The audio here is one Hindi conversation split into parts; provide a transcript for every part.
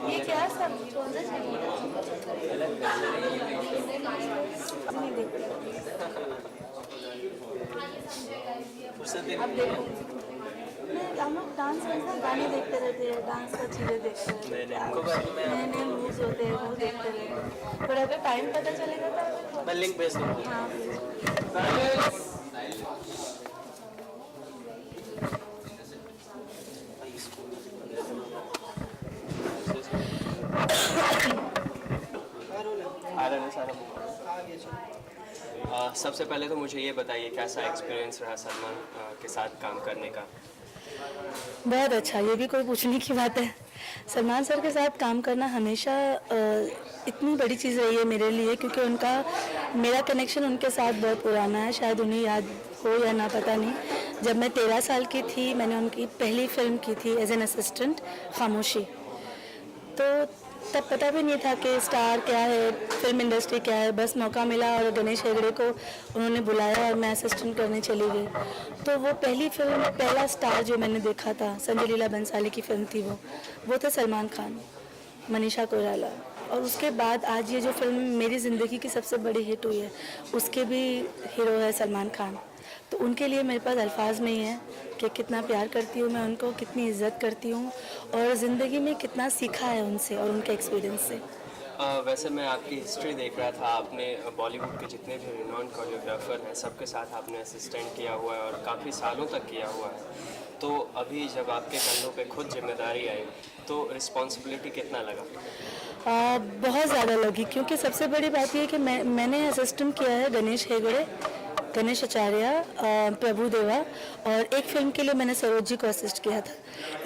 ये क्या सब कौन सा चाहिए? नहीं देखते। अब देखो, नहीं हम लोग डांस में ना गाने देखते रहते हैं, डांस का चीज़ें देखते रहते हैं, नए नए मूव्स होते हैं वो देखते रहते हैं, पर अगर टाइम पता चलेगा तो मैं लिंक भेज दूँगा। हाँ आ रहा है सारा। सबसे पहले तो मुझे ये बताइए कैसा एक्सपीरियंस रहा सलमान के साथ काम करने का। बहुत अच्छा, ये भी कोई पूछने की बात है। सलमान सर के साथ काम करना हमेशा इतनी बड़ी चीज़ रही है मेरे लिए, क्योंकि उनका मेरा कनेक्शन उनके साथ बहुत पुराना है। शायद उन्हें याद हो या ना, पता नहीं। जब मैं 13 साल की थी मैंने उनकी पहली फिल्म की थी एज एन असिस्टेंट, खामोशी। तो तब पता भी नहीं था कि स्टार क्या है, फिल्म इंडस्ट्री क्या है। बस मौका मिला और गणेश हेगड़े को उन्होंने बुलाया और मैं असिस्टेंट करने चली गई। तो वो पहली फिल्म, पहला स्टार जो मैंने देखा था, संजय लीला बंसाली की फिल्म थी वो था सलमान खान, मनीषा कोइराला। और उसके बाद आज ये जो फिल्म मेरी ज़िंदगी की सबसे बड़ी हिट हुई है, उसके भी हीरो है सलमान खान। तो उनके लिए मेरे पास अल्फाज नहीं है कि कितना प्यार करती हूँ मैं उनको, कितनी इज्जत करती हूँ और ज़िंदगी में कितना सीखा है उनसे और उनके एक्सपीरियंस से। वैसे मैं आपकी हिस्ट्री देख रहा था, आपने बॉलीवुड के जितने भी रिनॉन कोरियोग्राफर हैं सबके साथ आपने असिस्टेंट किया हुआ है और काफ़ी सालों तक किया हुआ है। तो अभी जब आपके कंधों पे खुद जिम्मेदारी आई तो रिस्पॉन्सिबिलिटी कितना लगा? बहुत ज़्यादा लगी, क्योंकि सबसे बड़ी बात यह है कि मैंने असिस्टेंट किया है गणेश हेगड़े, गणेश आचार्य, प्रभु देवा, और एक फिल्म के लिए मैंने सरोज जी को असिस्ट किया था।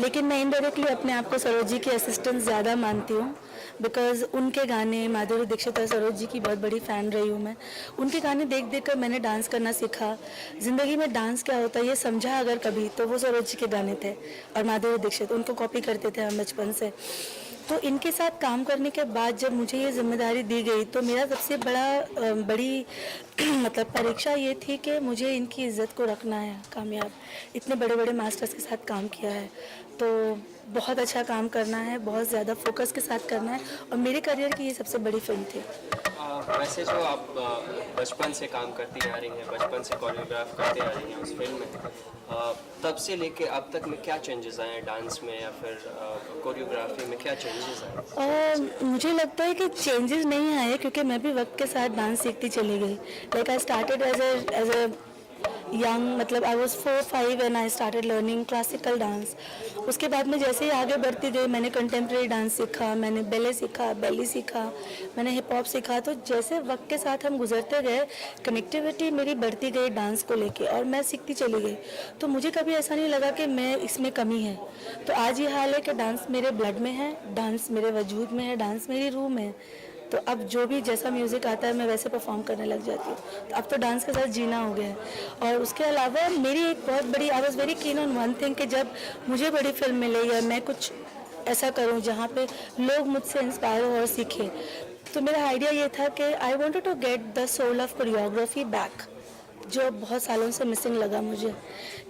लेकिन मैं इनडायरेक्टली अपने आप को सरोज जी की असिस्टेंट ज़्यादा मानती हूँ, बिकॉज़ उनके गाने, माधुरी दीक्षित और सरोज जी की बहुत बड़ी फ़ैन रही हूँ मैं। उनके गाने देख देख कर मैंने डांस करना सीखा। ज़िंदगी में डांस क्या होता है ये समझा अगर कभी, तो वो सरोज जी के गाने थे और माधुरी दीक्षित, उनको कॉपी करते थे हम बचपन से। तो इनके साथ काम करने के बाद जब मुझे ये जिम्मेदारी दी गई तो मेरा सबसे बड़ी मतलब परीक्षा ये थी कि मुझे इनकी इज़्ज़त को रखना है कामयाब। इतने बड़े बड़े मास्टर्स के साथ काम किया है तो बहुत अच्छा काम करना है, बहुत ज़्यादा फोकस के साथ करना है, और मेरे करियर की ये सबसे बड़ी फिल्म थी। वैसे जो आप बचपन से काम करती आ रही हैं, बचपन से कोरियोग्राफ करते आ रही हैं उस फिल्म में, तब से लेके अब तक में क्या चेंजेस आए हैं डांस में या फिर कोरियोग्राफी में, क्या चेंजेस आए? मुझे लगता है कि चेंजेस नहीं आए, क्योंकि मैं भी वक्त के साथ डांस सीखती चली गई। Like I started as a young, मतलब I was 4-5 and I started learning classical dance. उसके बाद में जैसे ही आगे बढ़ती गई मैंने कंटेम्प्रेरी डांस सीखा, मैंने बैले सीखा, बेली सीखा, मैंने हिप हॉप सीखा। तो जैसे वक्त के साथ हम गुजरते गए, कनेक्टिविटी मेरी बढ़ती गई डांस को लेके और मैं सीखती चली गई। तो मुझे कभी ऐसा नहीं लगा कि मैं इसमें कमी है। तो आज ये हाल है कि डांस मेरे ब्लड में है, डांस मेरे वजूद में है, डांस मेरी रूह में है। तो अब जो भी जैसा म्यूज़िक आता है मैं वैसे परफॉर्म करने लग जाती हूँ। तो अब तो डांस के साथ जीना हो गया है। और उसके अलावा मेरी एक बहुत बड़ी, I was very keen on one thing, कि जब मुझे बड़ी फिल्म मिले या मैं कुछ ऐसा करूँ जहाँ पे लोग मुझसे इंस्पायर हो और सीखें, तो मेरा आइडिया ये था कि I wanted to get the soul of choreography back, जो बहुत सालों से मिसिंग लगा मुझे।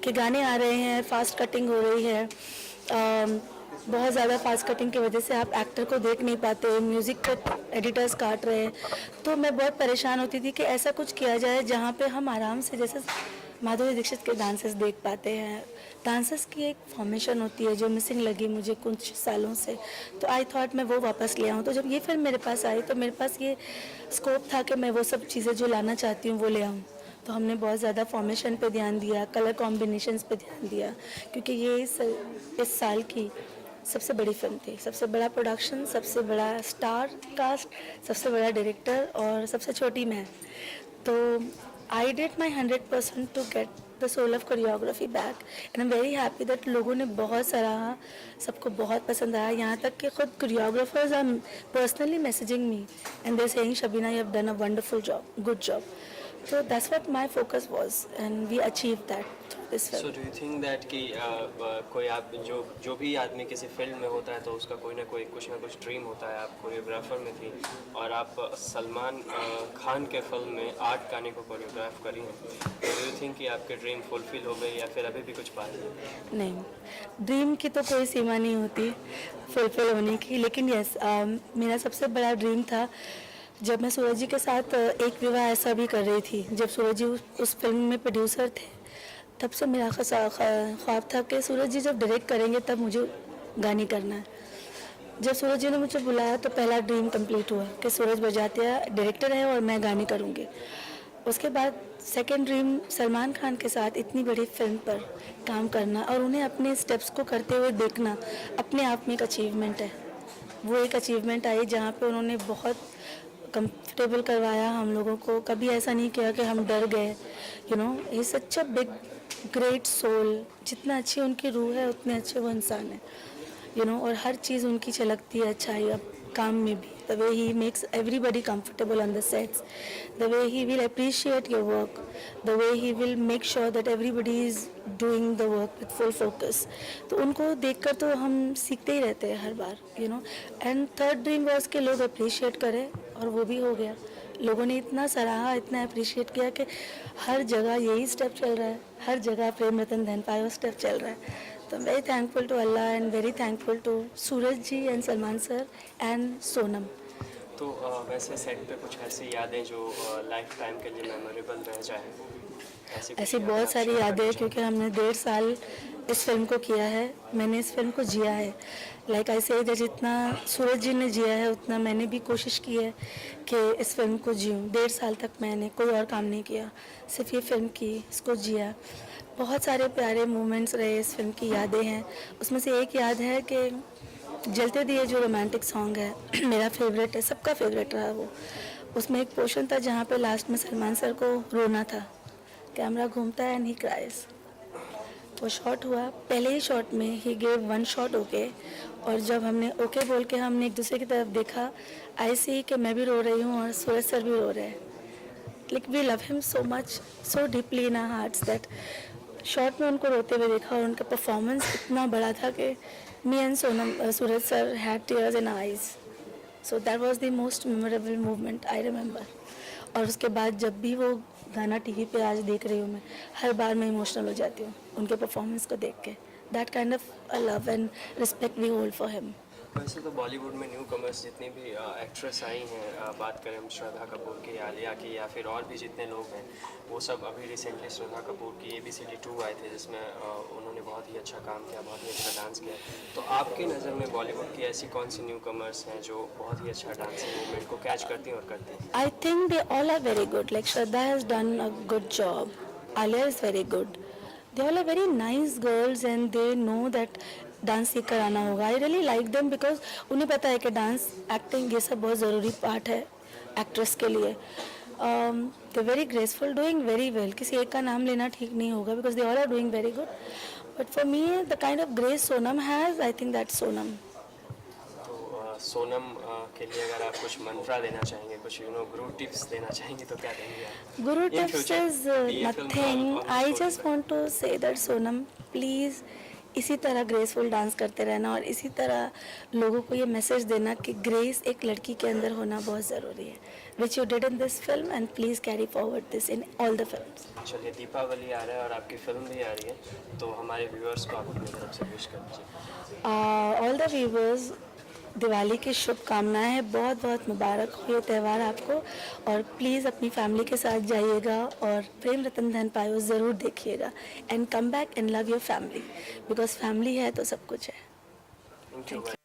कि गाने आ रहे हैं, फास्ट कटिंग हो रही है, बहुत ज़्यादा फास्ट कटिंग की वजह से आप एक्टर को देख नहीं पाते, म्यूज़िक को एडिटर्स काट रहे हैं। तो मैं बहुत परेशान होती थी कि ऐसा कुछ किया जाए जहाँ पे हम आराम से जैसे माधुरी दीक्षित के डांसेस देख पाते हैं। डांसेस की एक फॉर्मेशन होती है जो मिसिंग लगी मुझे कुछ सालों से, तो आई थॉट मैं वो वापस ले आऊँ। तो जब ये फिल्म मेरे पास आई तो मेरे पास ये स्कोप था कि मैं वो सब चीज़ें जो लाना चाहती हूँ वो ले आऊँ। तो हमने बहुत ज़्यादा फॉर्मेशन पे ध्यान दिया, कलर कॉम्बिनेशंस पे ध्यान दिया, क्योंकि ये इस साल की सबसे बड़ी फिल्म थी। सबसे बड़ा प्रोडक्शन, सबसे बड़ा स्टार कास्ट, सबसे बड़ा डायरेक्टर और सबसे छोटी मैं। तो I did my 100% to get the soul of choreography back and I am very happy that लोगों ने बहुत सराहा, सबको बहुत पसंद आया। यहाँ तक कि खुद choreographers are personally messaging me and they saying Shabina you have done a wonderful job, good job. So that's what my focus was and we achieved that. this so film. Do you think that कि कोई आप जो भी आदमी किसी फिल्म में होता है तो उसका कोई ना कुछ ड्रीम होता है। आप कोरियोग्राफर में थी और आप सलमान खान के फिल्म में 8 गाने को कोरियोग्राफ करी हैं, तो डू यू थिंक कि आपके ड्रीम फुलफिल हो गई या फिर अभी भी कुछ बाकी है? नहीं, ड्रीम की तो कोई सीमा नहीं होती फुलफिल होने की, लेकिन यस मेरा सबसे बड़ा ड्रीम था जब मैं सूरज जी के साथ एक विवाह ऐसा भी कर रही थी। जब सूरज जी उस फिल्म में प्रोड्यूसर थे, तब से मेरा ख्वाब था कि सूरज जी जब डायरेक्ट करेंगे तब मुझे गाने करना है। जब सूरज जी ने मुझे बुलाया तो पहला ड्रीम कंप्लीट हुआ कि सूरज बजातिया डायरेक्टर है और मैं गाने करूँगी। उसके बाद सेकंड ड्रीम सलमान खान के साथ इतनी बड़ी फिल्म पर काम करना और उन्हें अपने स्टेप्स को करते हुए देखना अपने आप में एक अचीवमेंट है। वो एक अचीवमेंट आई जहाँ पे उन्होंने बहुत कंफर्टेबल करवाया हम लोगों को, कभी ऐसा नहीं किया कि हम डर गए। You know he such a big great soul. जितना अच्छी उनकी रूह है उतने अच्छे वो इंसान है। यू नो और हर चीज़ उनकी झलकती है अच्छाई अब काम में भी। The way he makes everybody comfortable on the sets, the way he will appreciate your work, the way he will make sure that everybody is doing the work with full focus. तो उनको देखकर तो हम सीखते ही रहते हैं हर बार। You know and third dream was के लोग अप्रिशिएट करें, और वो भी हो गया। लोगों ने इतना सराहा, इतना अप्रिशिएट किया कि हर जगह यही स्टेप चल रहा है, हर जगह प्रेम रतन धन पायो स्टेप चल रहा है। तो I'm very thankful to Allah and very thankful to Suraj ji and Salman sir and Sonam. तो वैसे सेट पे कुछ ऐसी यादें जो लाइफ टाइम के लिए मेमोरेबल रह जाए, ऐसी बहुत सारी यादें हैं क्योंकि हमने 1.5 साल इस फिल्म को किया है। मैंने इस फिल्म को जिया है। लाइक ऐसे जितना सूरज जी ने जिया है उतना मैंने भी कोशिश की है कि इस फिल्म को जीऊँ। 1.5 साल तक मैंने कोई और काम नहीं किया, सिर्फ ये फिल्म की, इसको जिया। बहुत सारे प्यारे मोमेंट्स रहे, इस फिल्म की यादें हैं। उसमें से एक याद है कि जलते दिए जो रोमांटिक सॉन्ग है मेरा फेवरेट है, सबका फेवरेट रहा वो। उसमें एक पोर्शन था जहाँ पे लास्ट में सलमान सर को रोना था, कैमरा घूमता है एंड ही क्राइज। वो शॉट हुआ, पहले ही शॉट में ही गेव 1 शॉट ओके, और जब हमने ओके बोल के हमने एक दूसरे की तरफ देखा, आई सी कि मैं भी रो रही हूँ और सूरज सर भी रो रहे हैं। Like we love him so much, so deeply in our hearts that shot में उनको रोते हुए देखा, और उनका परफॉर्मेंस इतना बड़ा था कि me and Sonam Suraj sir had tears in eyes. So that was the most memorable movement I remember. और उसके बाद जब भी वो गाना टीवी पे आज देख रही हूँ मैं, हर बार मैं इमोशनल हो जाती हूँ उनके परफॉर्मेंस को देख के। That kind of love and respect we hold for him. वैसे तो बॉलीवुड में न्यू कमर्स जितनी भी एक्ट्रेस आई हैं, बात करें हम श्रद्धा कपूर की, आलिया की, या फिर और भी जितने लोग हैं, वो सब अभी रिसेंटली श्रद्धा कपूर की ABCD 2 आए थे जिसमें उन्होंने बहुत ही अच्छा काम किया, बहुत ही अच्छा डांस किया। तो आपकी नज़र में बॉलीवुड की ऐसी कौन सी न्यू कमर्स हैं जो बहुत ही अच्छा डांसिंग मूवमेंट को कैच करती हैं और करती हैं? I think they all are very good. Like Shraddha has done a good job. Alia is very good. They all are very nice girls and they know that dance सीख कर आना होगा। I really like them because उन्हें पता है कि डांस, एक्टिंग, ये सब बहुत ज़रूरी पार्ट है एक्ट्रेस के लिए। They very graceful, doing very well. किसी एक का नाम लेना ठीक नहीं होगा because they all are doing very good, but for me the kind of grace Sonam has, I think that Sonam. तो सोनम के लिए अगर आप कुछ मंत्रा देना चाहेंगे, कुछ गुरु टिप्स देना चाहेंगे तो क्या देंगे आप? Guru In tips future, is ये फिल्म nothing. almost I हो just चुका है। want to say that Sonam, please इसी तरह ग्रेसफुल डांस करते रहना और इसी तरह लोगों को ये मैसेज देना कि ग्रेस एक लड़की के अंदर होना बहुत ज़रूरी है, which you did in this film and please carry forward this in all the films. चलिए, दीपावली आ रहा है और आपकी फिल्म भी आ रही है, तो हमारे व्यूअर्स को आप अपनी तरफ से विश कर दीजिए। ऑल द व्यूवर्स, दिवाली की शुभकामनाएं हैं, बहुत बहुत मुबारक हो ये त्यौहार आपको, और प्लीज़ अपनी फैमिली के साथ जाइएगा और प्रेम रतन धन पायो ज़रूर देखिएगा and come back and love your family, because family है तो सब कुछ है। Thank you.